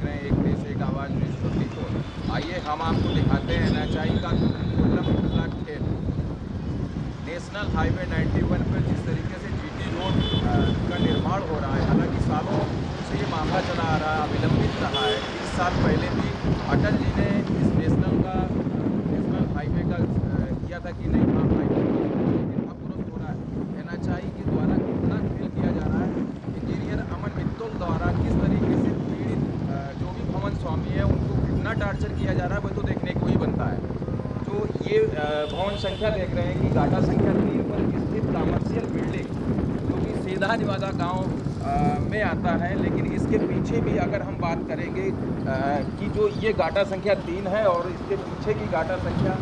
देख रहे हैं एक देश एक आवाज़ न्यूज़ 24। आइए हम आपको दिखाते हैं NHAI का कोल्लम कुल्ला खेल। नेशनल हाईवे 91 पर जिस तरीके से GT रोड का निर्माण हो रहा है, हालांकि सालों से ये मामला चला आ रहा है, विलंबित रहा है। 30 साल पहले भी अटल जी ने इस नेशनल हाईवे का किया था कि नहीं, हाँ हाईवे, लेकिन अब दुरुस्त हो रहा है। NHAI के द्वारा कितना खेल किया जा रहा है, इंजीनियर अमन मित्तल द्वारा किस तरीके से पीड़ित जो भी भवन स्वामी है उनको कितना टार्चर किया जा रहा है, वो तो देखने को ही बनता है। जो ये भवन संख्या देख रहे हैं कि गाटा संख्या 3 पर स्थित कमर्शियल बिल्डिंग जो कि सीधा निवादा गांव में आता है, लेकिन इसके पीछे भी अगर हम बात करेंगे कि जो ये गाटा संख्या 3 है और इसके पीछे की गाटा संख्या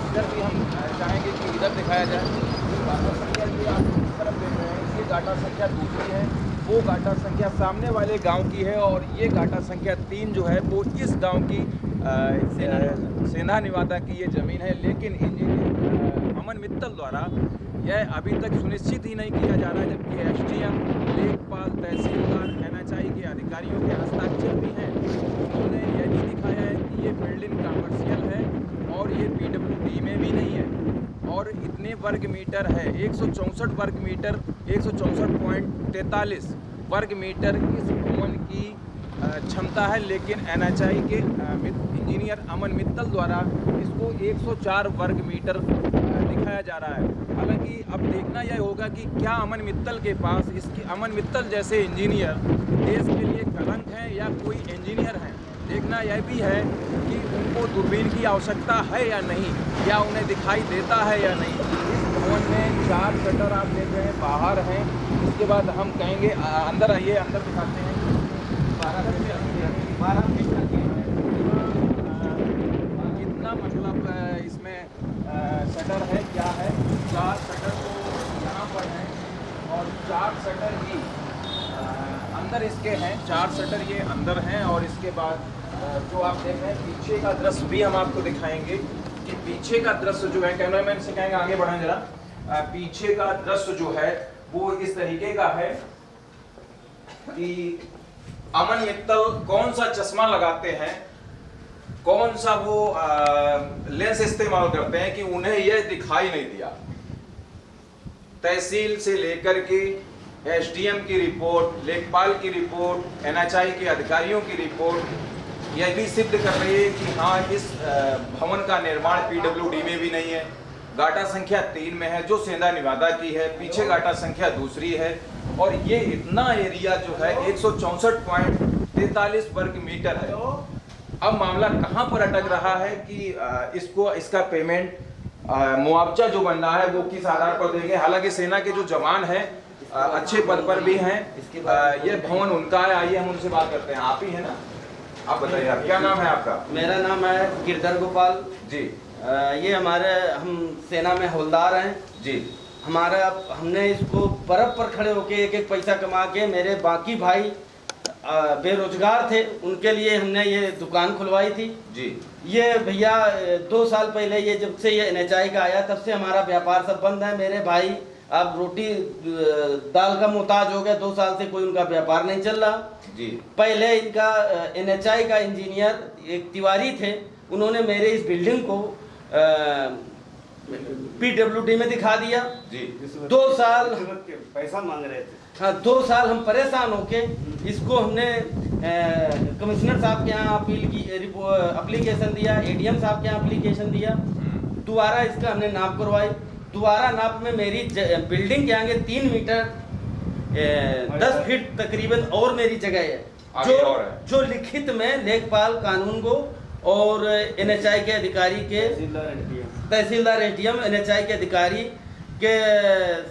इधर भी हम चाहेंगे कि इधर दिखाया जाए। जो गाटा संख्या ये आप इस तरफ देख रहे हैं, ये गाटा संख्या दूसरी है, वो गाटा संख्या सामने वाले गांव की है, और ये गाटा संख्या 3 जो है वो इस गांव की सेना निवादा की ये ज़मीन है। लेकिन इंजीनियर अमन मित्तल द्वारा यह अभी तक सुनिश्चित ही नहीं किया जा रहा है, जबकि SDM, लेखपाल, तहसीलदार, NHAI के अधिकारियों के हस्ताक्षर भी हैं। उन्होंने यह नहीं दिखाया है कि ये बिल्डिंग कमर्शियल है और ये PWD में भी नहीं है, और इतने वर्ग मीटर है, 164 वर्ग मीटर, 164.43 वर्ग मीटर इस भवन की क्षमता है। लेकिन NHAI के इंजीनियर अमन मित्तल द्वारा इसको 104 वर्ग मीटर दिखाया जा रहा है। हालांकि अब देखना यह होगा कि क्या अमन मित्तल के पास, इसकी अमन मित्तल जैसे इंजीनियर देश के लिए कलंक हैं या कोई इंजीनियर हैं। देखना यह भी है कि उनको दूरबीन की आवश्यकता है या नहीं, या उन्हें दिखाई देता है या नहीं। इस भवन में 4 शटर आप देख रहे हैं बाहर हैं। उसके बाद हम कहेंगे अंदर आइए, अंदर दिखाते हैं। 12 फीट तक कितना मतलब इसमें शटर है, क्या है। 4 शटर तो यहाँ पर हैं और 4 शटर ही अंदर इसके हैं, 4 शटर ये अंदर हैं। और इसके बाद जो आप देख रहे हैं पीछे का दृश्य भी हम आपको दिखाएंगे कि पीछे का दृश्य जो है, कैमरामैन से कहेंगे आगे बढ़ाएं जरा। पीछे का दृश्य जो है वो इस तरीके का है कि अमन मित्तल कौन सा चश्मा लगाते हैं, कौन सा वो लेंस इस्तेमाल करते हैं कि उन्हें यह दिखाई नहीं दिया। तहसील से लेकर के SDM की रिपोर्ट, लेखपाल की रिपोर्ट, NHAI के अधिकारियों की रिपोर्ट यह भी सिद्ध कर रही है कि हाँ, इस भवन का निर्माण PWD में भी नहीं है। गाटा संख्या 3 में है जो सेंधा निवादा की है, पीछे गाटा संख्या दूसरी है, और ये इतना एरिया जो है 164.43 वर्ग मीटर है। अब मामला कहाँ पर अटक रहा है कि इसका पेमेंट मुआवजा जो बन रहा है वो किस आधार पर देंगे। हालांकि सेना के जो जवान हैं अच्छे पद पर भी हैं। ये भवन उनका है, आइए हम उनसे बात करते हैं। आप ही है ना, आप बताइए आप, क्या नाम है आपका? मेरा नाम है गिरधर गोपाल जी। ये हम सेना में हवलदार हैं जी। हमने इसको बर्फ पर खड़े होके एक एक पैसा कमा के, मेरे बाकी भाई बेरोजगार थे, उनके लिए हमने ये दुकान खुलवाई थी जी। ये भैया 2 साल पहले ये जब से ये NHAI का आया तब से हमारा व्यापार सब बंद है। मेरे भाई अब रोटी दाल का मोहताज हो गया, 2 साल से कोई उनका व्यापार नहीं चल रहा जी। पहले इनका NHAI का इंजीनियर एक तिवारी थे, उन्होंने मेरे इस बिल्डिंग को PWD में दिखा दिया जी। 2 साल पैसा मांग रहे थे। हाँ, 2 साल हम परेशान होके इसको हमने कमिश्नर साहब के यहाँ एप्लीकेशन दिया, ADM साहब के यहाँ एप्लीकेशन दिया, दोबारा इसका हमने नाप करवाई। दोबारा नाप में मेरी बिल्डिंग के आगे 3 मीटर 10 फीट तकरीबन और मेरी जगह है, जो लिखित में लेखपाल कानून को और NHAI के अधिकारी के तहसीलदार SDM NHAI के अधिकारी के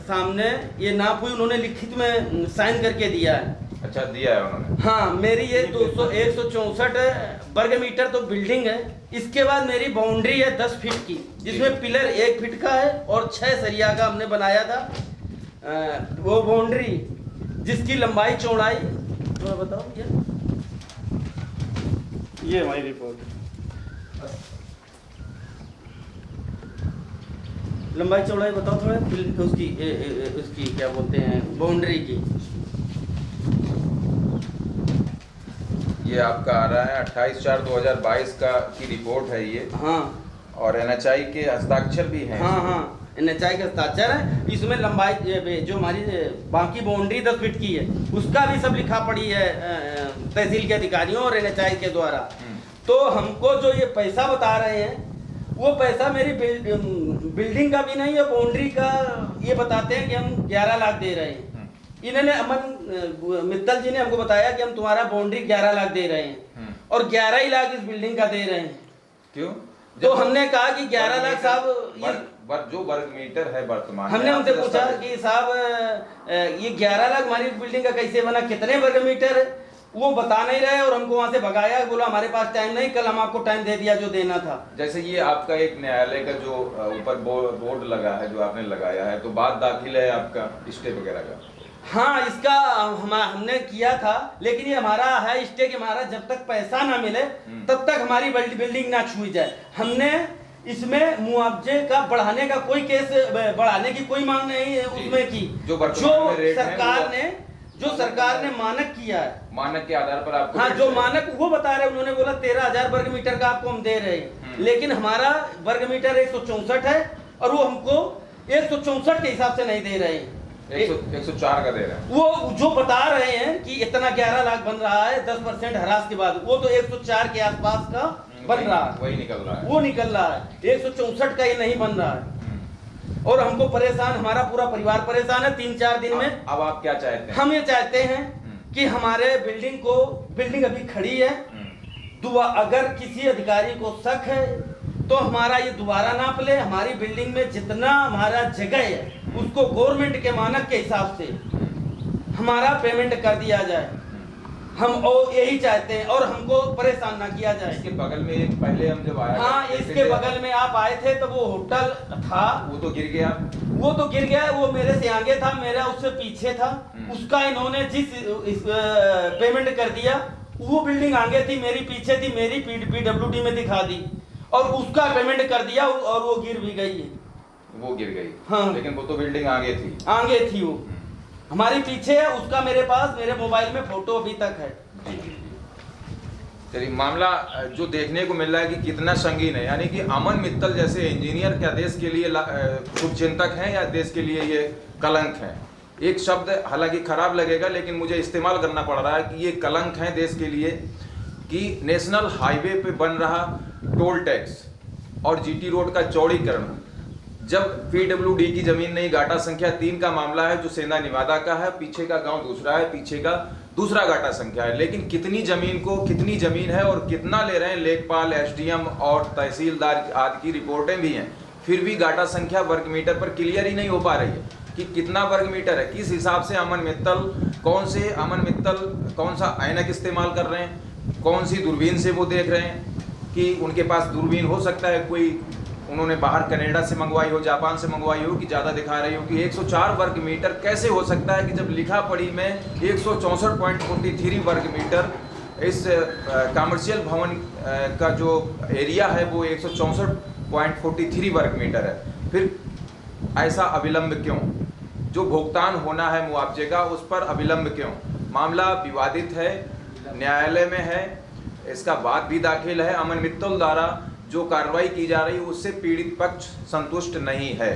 सामने ये नाप हुई, उन्होंने लिखित में साइन करके दिया है। अच्छा, दिया है उन्होंने। हाँ, मेरी ये 164 वर्ग मीटर तो बिल्डिंग है। इसके बाद मेरी बाउंड्री है 10 फीट की, जिसमें पिलर 1 फीट का है और 6 सरिया का हमने बनाया था। वो बाउंड्री जिसकी लंबाई चौड़ाई थोड़ा बताओ क्या? ये हमारी रिपोर्ट। लंबाई चौड़ाई बताओ थोड़ा उसकी क्या बोलते हैं, बाउंड्री की। ये आपका आ रहा है 28/4/2022 की रिपोर्ट है ये, हाँ और NHI के हस्ताक्षर भी हैं। हाँ हाँ, NHI का हस्ताक्षर है। इसमें लंबाई जो हमारी बाकी बाउंड्री 10 फीट की है उसका भी सब लिखा पड़ी है तहसील के अधिकारियों और NHI के द्वारा। तो हमको जो ये पैसा बता रहे हैं वो पैसा मेरी बिल्डिंग का भी नहीं है, बाउंड्री का ये बताते हैं कि हम 11 लाख दे रहे हैं। इन्होंने अमन मित्तल जी ने हमको बताया कि हम तुम्हारा बाउंड्री 11 लाख दे रहे हैं और 11 ही लाख इस बिल्डिंग का दे रहे हैं। क्यों? तो हमने कहा कि 11 लाख साहब जो वर्ग मीटर है वर्तमान, हमने उनसे पूछा कि साहब ये 11 लाख हमारी बिल्डिंग का कैसे बना, कितने वर्ग मीटर है? वो बता नहीं रहे और हमको वहां से भगाया, बोला हमारे पास टाइम नहीं, कल हम आपको टाइम दे दिया जो देना था। जैसे ये आपका एक न्यायालय का जो ऊपर बोर्ड लगा है जो आपने लगाया है, तो बात दाखिल है आपका स्टे वगैरह का? हाँ, इसका हमने किया था, लेकिन ये हमारा है स्टे कि हमारा जब तक पैसा ना मिले तब तक हमारी बिल्डिंग ना छुई जाए। हमने इसमें मुआवजे का बढ़ाने का कोई केस, बढ़ाने की कोई मांग नहीं है उसमें की। जो सरकार ने मानक किया है, मानक के आधार पर आपको, हाँ जो मानक वो बता रहे हैं, उन्होंने बोला 13,000 वर्ग मीटर का आपको हम दे रहे हैं, लेकिन हमारा वर्ग मीटर 164 है और वो हमको 164 के हिसाब से नहीं दे रहे हैं, 104 का दे रहे हैं। वो जो बता रहे हैं कि इतना 11 लाख बन रहा है 10% हरास के बाद, वो तो 104 के आसपास का बन रहा है, वही निकल रहा है, वो निकल रहा है, 164 का ये नहीं बन रहा है। और हमको परेशान, हमारा पूरा परिवार परेशान है 3-4 दिन में। अब आप क्या चाहते हैं? हम ये चाहते हैं कि हमारे बिल्डिंग अभी खड़ी है, अगर किसी अधिकारी को शक है तो हमारा ये दोबारा नाप ले, हमारी बिल्डिंग में जितना हमारा जगह है उसको गवर्नमेंट के मानक के हिसाब से हमारा पेमेंट कर दिया जाए। हम और यही चाहते हैं और हमको परेशान ना किया जाए। इसके बगल में एक पहले हम जब आए, हाँ, इसके बगल में आप आए थे तो वो होटल था, वो तो गिर गया, वो मेरे से आगे था, मेरा उससे पीछे था, उसका इन्होंने जिस पेमेंट कर दिया, वो बिल्डिंग आगे थी, मेरी पीछे थी, मेरी PWD में दिखा दी और उसका पेमेंट कर दिया और वो गिर भी गई है। वो गिर गई, हाँ, लेकिन वो तो बिल्डिंग आगे थी, वो हमारी पीछे है, उसका मेरे पास मेरे मोबाइल में फोटो अभी तक है। चलिए, मामला जो देखने को मिल रहा है कि कितना संगीन है, यानी कि अमन मित्तल जैसे इंजीनियर क्या देश के लिए शुभचिंतक हैं या देश के लिए ये कलंक हैं? एक शब्द हालांकि खराब लगेगा लेकिन मुझे इस्तेमाल करना पड़ रहा है कि ये कलंक हैं देश के लिए कि नेशनल हाईवे पे बन रहा टोल टैक्स और GT रोड का चौड़ीकरण, जब PWD की जमीन नहीं, घाटा संख्या 3 का मामला है जो सेना निवादा का है, पीछे का गांव दूसरा है, पीछे का दूसरा घाटा संख्या है, लेकिन कितनी जमीन है और कितना ले रहे हैं, लेखपाल, SDM और तहसीलदार आदि की रिपोर्टें भी हैं, फिर भी घाटा संख्या वर्ग मीटर पर क्लियर ही नहीं हो पा रही है कि कितना वर्ग मीटर है, किस हिसाब से अमन मित्तल कौन सा ऐनक इस्तेमाल कर रहे हैं, कौन सी दूरबीन से वो देख रहे हैं, कि उनके पास दूरबीन हो सकता है कोई उन्होंने बाहर कनाडा से मंगवाई हो, जापान से मंगवाई हो, कि ज़्यादा दिखा रही हो कि 104 वर्ग मीटर कैसे हो सकता है कि जब लिखा पढ़ी में 164.43 वर्ग मीटर इस कमर्शियल भवन का जो एरिया है वो 164.43 वर्ग मीटर है। फिर ऐसा अविलंब क्यों? जो भुगतान होना है मुआवजे का उस पर अविलंब क्यों? मामला विवादित है, न्यायालय में है, इसका वाद भी दाखिल है। अमन मित्तल द्वारा जो कार्रवाई की जा रही है उससे पीड़ित पक्ष संतुष्ट नहीं है।